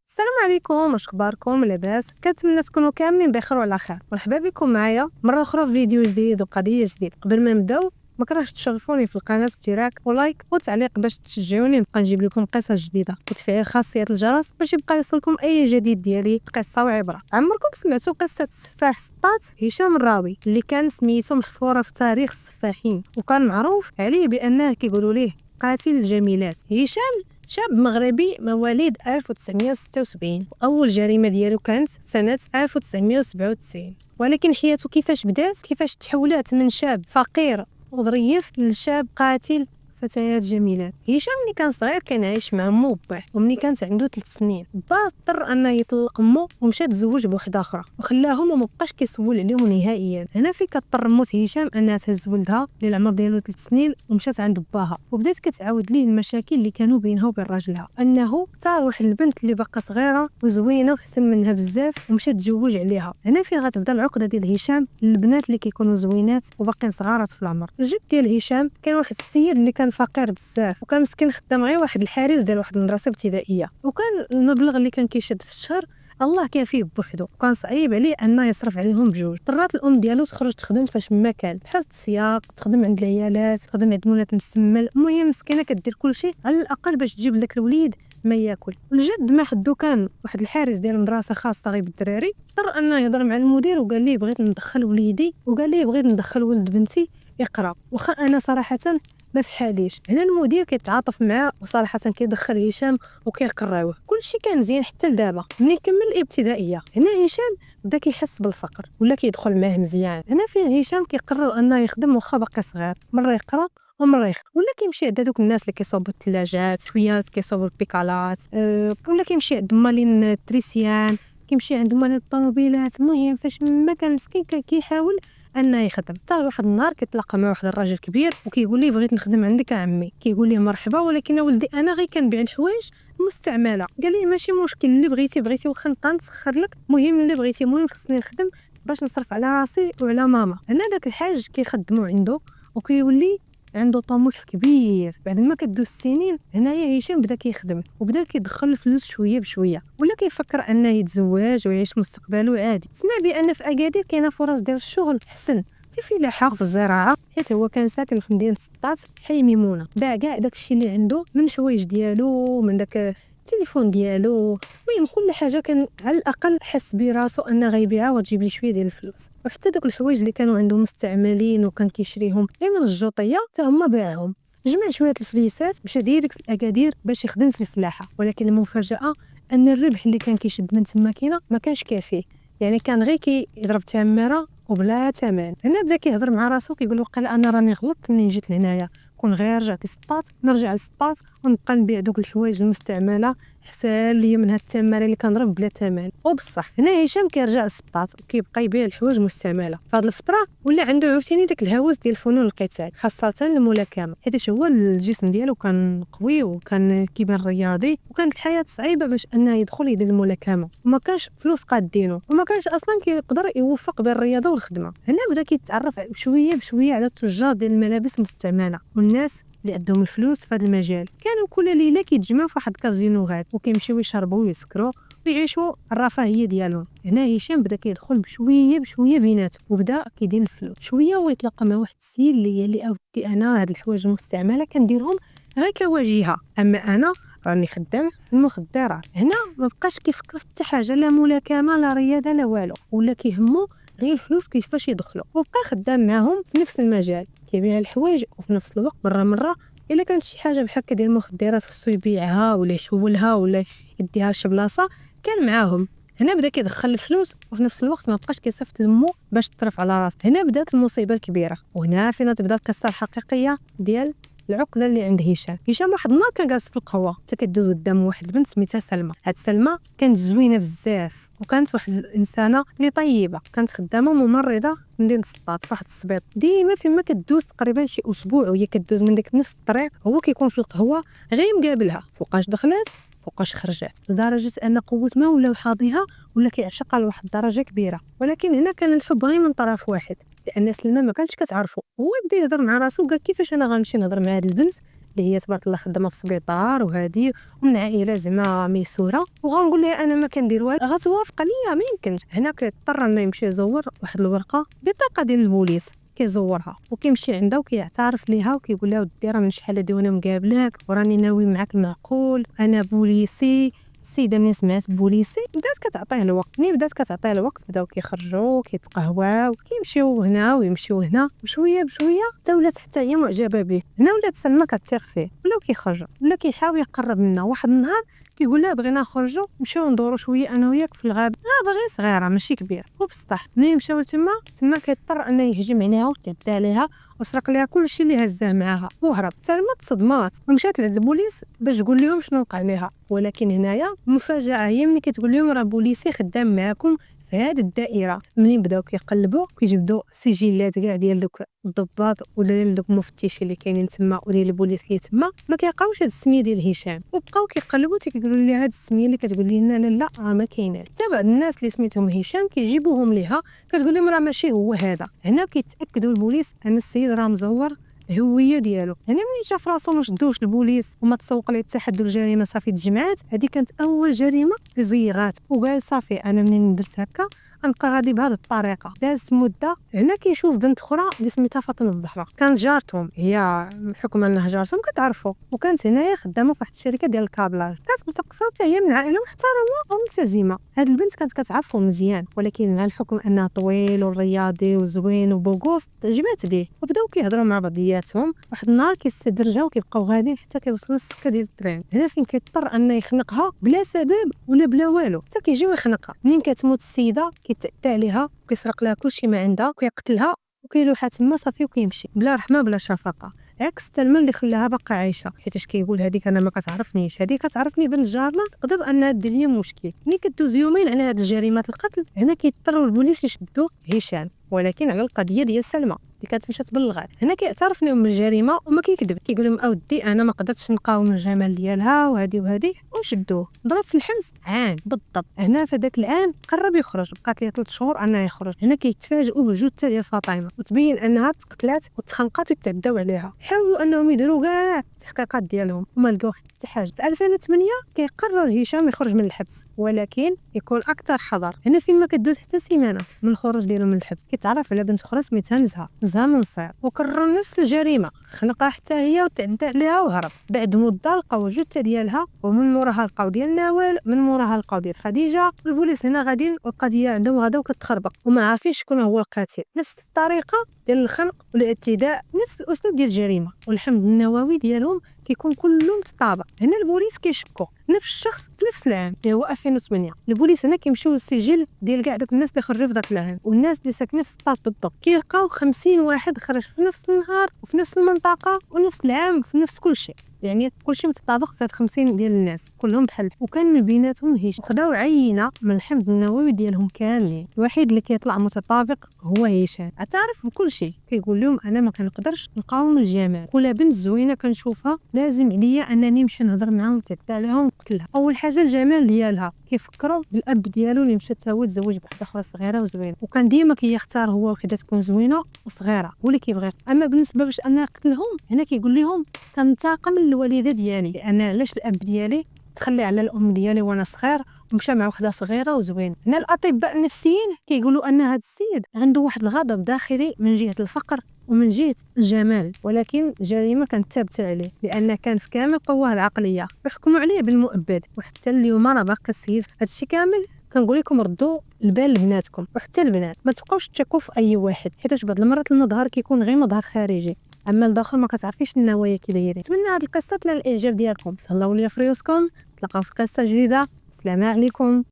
السلام عليكم، واش اخباركم؟ لاباس؟ كنتمنى تكونوا كاملين بخير وعلى خير. مرحبا بكم معايا مره اخرى في فيديو جديد وقضيه جديد. قبل ما نبداو ما كرهتش تشرفوني في القناه باشتراك ولايك وتعليق باش تشجعوني نبقى نجيب لكم قصص جديده، وتفعيل خاصيه الجرس باش يبقى يوصلكم اي جديد ديالي قصه وعبره. عمركم سمعتوا قصه السفاح سطات هشام الراوي اللي كان سميتو محفوره في تاريخ السفاحين، وكان معروف عليه بانه كيقولوا ليه قاتل الجميلات؟ هشام شاب مغربي مواليد 1976، وأول جريمة ديالو كانت سنة 1997. ولكن حياته كيفاش بدات؟ كيفاش تحولات من شاب فقير وظريف لشاب قاتل فتيات جميلات؟ هشام ملي كان صغير كان عايش مع مو وباه، وملي كانت عنده 3 سنين با اضطر انه يطلق مو ومشى تزوج بوحده اخرى، وخلاهم وما بقاش كيسول عليهم نهائيا. هنا فين كضطر موت هشام انها تهز ولدها اللي العمر ديالو 3 سنين ومشات عند باها، وبدات كتعاود ليه المشاكل اللي كانوا بينها وبين راجلها، انه اختار واحد البنت اللي باقا صغيره وزوينه وحسن منها بزاف ومشى تزوج عليها. هنا فين غتبدا العقده ديال هشام للبنات اللي كيكونوا زوينات وباقيين صغارات في العمر. الجد ديال هشام كان واحد السيد اللي كان فقير بزاف، وكان مسكين خدام غير واحد الحارس ديال واحد المدرسه ابتدائيه، وكان المبلغ اللي كان كيشد في الشهر الله كافيه بوحدو، وكان صعيب عليه انه يصرف عليهم بجوج. اضطرات الام ديالو تخرج تخدم فاش ما كان، بحال السياق، تخدم عند العيالات، تخدم عند مولات مسمل. المهم مسكينه كدير كلشي على الاقل باش تجيب لك الوليد ما ياكل. الجد ما خدو كان واحد الحارس ديال مدرسه خاصه غير بالدراري، اضطر انه يهضر مع المدير وقال ليه بغيت ندخل وليدي، وقال ليه بغيت ندخل ولد بنتي يقرا، واخا انا صراحه ما فحاليش. هنا المدير كيتعاطف معاه وصراحه كيدخل هشام وكيقراوه. كلشي كان مزيان حتى لدابا ملي كمل الابتدائيه. هنا هشام بدا كيحس بالفقر ولا كيدخل معاه مزيان. هنا فين هشام كيقرر انه يخدم واخا باقي صغير، مره يقرا ومره يخدم، ولا كيمشي عند هذوك الناس اللي كيصوبوا الثلاجات، شويه كيصوبوا البيكالات، ولا كيمشي عند مالين التريسيان، كيمشي عند مالين الطوموبيلات. المهم فاش ما كان مسكين كان كيحاول انه يخدم. حتى واحد النهار كيتلاقى مع واحد الراجل كبير وكيقول ليه بغيت نخدم عندك عمي. كيقول ليه مرحبا، ولكن ولدي انا غير كنبيع الحوايج مستعمله. قال لي ماشي مشكل، اللي بغيتي واخا نبقى نسخر لك، المهم اللي بغيتي، المهم خصني نخدم باش نصرف على راسي وعلى ماما. هنا داك الحاج كيخدمو عنده وكيولي عنده طموح كبير. بعد ما كدوز السنين هنايا هشام بدا كيخدم وبدا كيدخل الفلوس شويه بشويه، ولا كيفكر انه يتزوج ويعيش مستقبله عادي. سمع بان في اكادير كاينه فرص ديال الشغل حسن في الفلاحه في الزراعه، حيت هو كان ساكن في مدينه سطات حي ميمونه. باع كاع داكشي اللي عنده من الحوايج ديالو، من داك التليفون ديالو، المهم كل حاجه كان على الاقل حس براسو انه غيبيعها وتجيب لي شويه ديال الفلوس. وحتى دوك الحوايج اللي كانوا عندهم مستعملين وكان كيشريهم غير من الجوطيه حتى هما باعهم. جمع شويه الفليسات مشى ديريكت الاكادير باش يخدم في الفلاحه، ولكن المفاجاه ان الربح اللي كان كيشد من تما كاينه ما كانش كافي، يعني كان غير كيضرب تماره وبلا ثمن. هنا بدا كيهضر مع راسو كيقول وقال انا راني غلطت منين جيت لهنايا، كون غير رجعت لسطات نرجع لسطات ونبقى نبيع دوك الحوايج المستعمله حسن ليا من هاد التماره اللي كنضرب بلا ثمن. وبصح هنا هشام كيرجع لسطات وكيبقى يبيع الحوايج المستعمله. فهاد الفتره ولا عنده عاوتاني داك الهوس ديال فنون القتال، خاصه الملاكمه، حيت هو الجسم ديالو كان قوي وكان كيبان رياضي، وكانت الحياه صعيبه باش انه يدخل يدير الملاكمه، وما كانش فلوس قادينه، وما كانش اصلا كيقدر يوفق بين الرياضه والخدمه. هنا بدا كيتعرف شويه بشويه على التجار ديال الملابس المستعمله والناس اللي عندهم الفلوس في هذا المجال. كانوا كل ليله كيتجمعوا في واحد الكازينوهات وكيمشيو يشربوا ويسكروا ويعيشوا الرفاهيه ديالهم. هنا هشام بدا كيدخل بشويه بشويه بيناتهم وبدا كيدير الفلوس شويه، ويتلاقى مع واحد السيد اللي هي اللي اودي انا هاد الحوايج المستعمله كنديرهم غير كواجهه، اما انا راني خدام في المخدرات. هنا ما بقاش كيفكر في حتى حاجه، لا ملاكمه لا رياضه لا والو، ولا كيهمو غير الفلوس كيفاش يدخلوا، وبقى خدام معاهم في نفس المجال كيبيع الحوايج، وفي نفس الوقت مره الا كانت شي حاجه بحال هكا ديال المخدرات خصو يبيعها ولا يحولها ولا يديها لشي بلاصه كان معاهم. هنا بدا كيدخل الفلوس وفي نفس الوقت ما بقاش كيصيفط لمو باش تصرف على راسه. هنا بدات المصيبه الكبيره، وهنا فين تبدا القصه الحقيقيه ديال العقله اللي عند هشام واحد النهار كان جالس في القهوه حتى كدوز قدام واحد البنت سميتها سلمى. هاد سلمى كانت زوينه بزاف وكانت واحد الانسانه اللي طيبه، كانت خدامه ممرضه في مدينه سطات في واحد السبيط. ديما فيما كدوز تقريبا شي اسبوع وهي كدوز من ديك نفس الطريق هو كيكون في القهوه غير مقابلها، فوقاش دخلت فوقاش خرجت، لدرجه ان قوه ما ولا حاضيها ولا كيعشقها لواحد الدرجه كبيره. ولكن هنا كان الحب غير من طرف واحد، لان سلمى ما كانتش كتعرفو. هو بدا يهضر مع راسو وقال كيفاش انا غنمشي نهضر مع هاد البنت اللي هي تبارك الله خدامه في السبيطار وهادي ومن عائله زعما ميسوره، وغنقول لها انا ما كندير والو، غتوافق ليا؟ ما يمكنش. هنا كيضطر انه يمشي يزور واحد الورقه بطاقه ديال البوليس، كيزورها وكيمشي عندها وكيعترف ليها وكيقول لها ودي راه من شحال هادي وانا مقابلك وراني ناوي معاك المعقول، انا بوليسي. السيده ملي سمعت بوليسي بدات كتعطيه الوقت، ملي بدات كتعطيه الوقت بداو كيخرجوا كيتقهواو كيمشيو هنا ويمشيو هنا، بشويه بشويه حتى ولات حتى هي معجبه به. هنا ولات سلمى كتثيق فيه، ولاو كيخرجوا، ولا كيحاول يقرب منها. واحد النهار كيقول لها بغينا نخرجوا نمشيو ندوروا شويه انا وياك في الغابه، باغي صغيره ماشي كبير وبسطح. ملي مشاو تما كيضطر انه يهجم عليها ويتعدى عليها وسرق ليها كلشي اللي هزاه معاها وهرب. سلمى تصدمات ومشات لعند البوليس باش تقول لهم شنو وقع ليها، ولكن هنايا المفاجاه هي ملي كتقول لهم راه بوليسي خدام معاكم في هذه الدائره. منين بداو كيقلبوا كيجبدوا سجلات كاع ديال دوك الضباط ولا ديال دوك المفتشين اللي كاينين تما وديال البوليس اللي تما، ما كيلقاوش هاد السميه ديال هشام، وبقاو كيقلبوا تيقولوا لي هاد السميه اللي كتقول لنا لا راه ما كايناش. حتى بعض الناس اللي سميتهم هشام كيجيبوهم ليها كتقول لهم راه ماشي هو هذا. هنا كيتاكدوا البوليس ان السيد راه مزور الهويه ديالو. هنا ملي شاف راسو ما شدوش البوليس وما تسوق ليه التحدي الجريمه صافي تجمعات، هذه كانت اول جريمه زيغات وقال صافي انا منين درت هكا غنبقى غادي بهذه الطريقه. دازت مده، هنا كيشوف بنت اخرى اللي سميتها فاطمه الزهراء، كانت جارتهم، هي بحكم انها جارتهم كتعرفوا، وكانت هنايا خدامه في واحد الشركه ديال الكابلاج، كانت متقفه حتى هي من عائله محترمه وملتزمه. هاد البنت كانت كتعرفو مزيان، ولكن مع الحكم انها طويل ورياضي وزوين وبوغوست تعجبات به وبداو كيهضروا مع بعضياتهم. واحد النهار كيستدرجوا وكيبقاو غاديين حتى كيوصلوا للسكه ديال الترين. هنا فين كيضطر انه يخنقها بلا سبب ولا بلا والو، حتى كيجيو يخنقها. منين كتموت السيده كيتعدى عليها وكيسرق لها كلشي ما عندها وكيقتلها وكيلوحها تما صافي وكيمشي بلا رحمه بلا شفقه، عكس تلمى اللي خلاها باقا عايشه. حيتاش كيقول هذيك انا ما كتعرفنيش، هذيك كتعرفني بنت جارنا تقدر انها دير لي مشكل. ملي كدوز يومين على هاد الجريمه القتل، هنا كيضطروا البوليس يشدوا هشام، ولكن على القضيه ديال سلمى اللي كانت مشات تبلغات. هنا كيعترف لهم بالجريمه وما كيكذب، كيقول لهم اودي انا ما قدرتش نقاوم الجمال ديالها وهذه وشدوه. ضرب في الحبس عام بالضبط. هنا في ذاك العام قرب يخرج، بقات ليه 3 شهور انه يخرج. هنا كيتفاجئوا بالجثه ديال فاطمه وتبين انها تقتلات وتخنقات وتعداو عليها. حاولوا انهم يديروا كاع التحقيقات ديالهم وما لقاو حتى حاجه. في 2008 كيقرر هشام يخرج من الحبس، ولكن يكون اكثر حذر. هنا فين ما كدوز حتى سيمانه من الخروج ديالو من الحبس كيتعرف على بنت اخرى سميتها نزهه من صير، وكرر نفس الجريمه، خنقها حتى هي وتعدى عليها وهرب. بعد مده لقاو الجثه ديالها، ومن موراها لقاو ديال نوال، من موراها لقاو ديال خديجه. البوليس هنا غاديين والقضيه عندهم غدا وكتخربق وما عارفين شكون هو القاتل. نفس الطريقه ديال الخنق والاعتداء، نفس الاسلوب ديال الجريمه، والحمض النووي ديالهم كيكون كله متطابق. هنا البوليس كيشكوا نفس الشخص في نفس العام اللي هو 2008. البوليس هنا كيمشيو للسجل ديال كاع داك الناس اللي خرجوا في داك العام والناس اللي ساكنين في السطاج بالضبط، كيلقاو 50 واحد خرج في نفس النهار وفي نفس المنطقه ونفس العام في نفس كل شيء. يعني كلشي متطابق في هاد 50 ديال الناس كلهم بحال، وكان من بيناتهم هشام. خداو عينه من الحمض النووي ديالهم كاملين، الوحيد اللي كيطلع متطابق هو هشام. اعترف بكل شيء، كيقول لهم انا ما كنقدرش نقاوم الجمال، كل بنت زوينه كنشوفها لازم عليا انني نمشي نهضر معاهم ونتعدى عليهم ونقتلها. اول حاجه الجمال ديالها، كيفكروا بالاب ديالو اللي مشى تا هو تزوج بواحده اخرى صغيره وزوينه، وكان ديما كيختار هو وحده تكون زوينه وصغيره هو اللي كيبغي. اما بالنسبه باش انا نقتلهم، هنا كيقول لهم كنتاقم الوالده ديالي، لان علاش الاب ديالي تخلي على الام ديالي وانا صغير ومشى مع وحده صغيره وزوينه. هنا الاطباء النفسيين كيقولوا ان هذا السيد عنده واحد الغضب داخلي من جهه الفقر ومن جهه الجمال، ولكن الجريمه كانت ثابته عليه لان كان في كامل قواه العقليه، وحكموا عليه بالمؤبد. وحتى اليوم راه باقي السيد. هادشي كامل كنقول لكم ردوا البال لبناتكم، وحتى البنات ما تبقاوش تشكوا في اي واحد، حيت بعض المرات المظهر كيكون غير مظهر خارجي، اما الداخل ما كتعرفيش النوايا كي دايرين. نتمنى هذه القصه تنال الاعجاب ديالكم. تهلاو ليا في ريوسكم، تلقاو في قصه جديده. السلام عليكم.